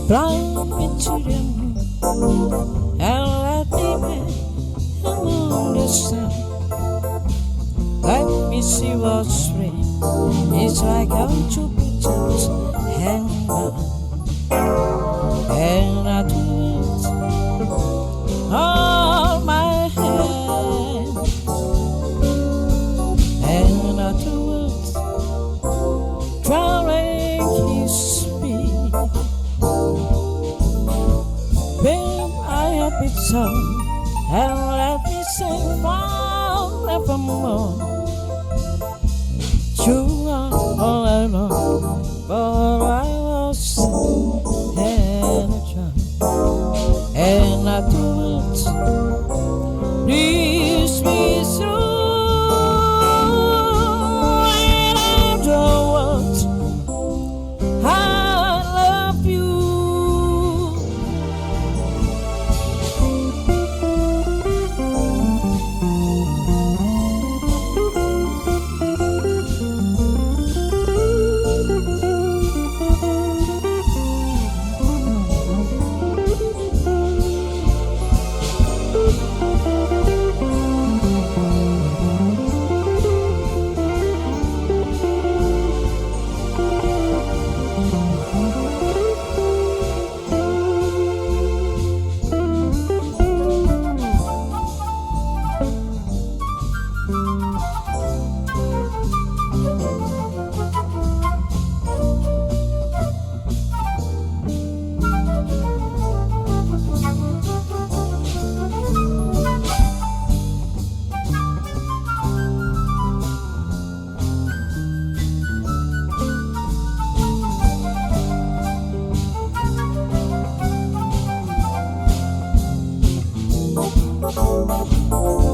Fly me to the moon and let me be among the sun. Let me see what's real. It's like I'm Jupiter's hang on. And I do it on my hand. And I do it trying his speed. Babe, I have it sung and let me sing forevermore. You are all I know, but I was and I try, and I do it. Please be through, and I don't want. I love you.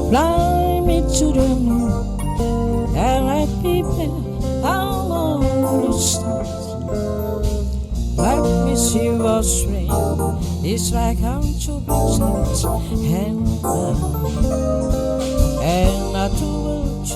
Fly me to the moon and let me be among the stars. Let me see what's real. It's like I'm Jupiter's hand. And I do it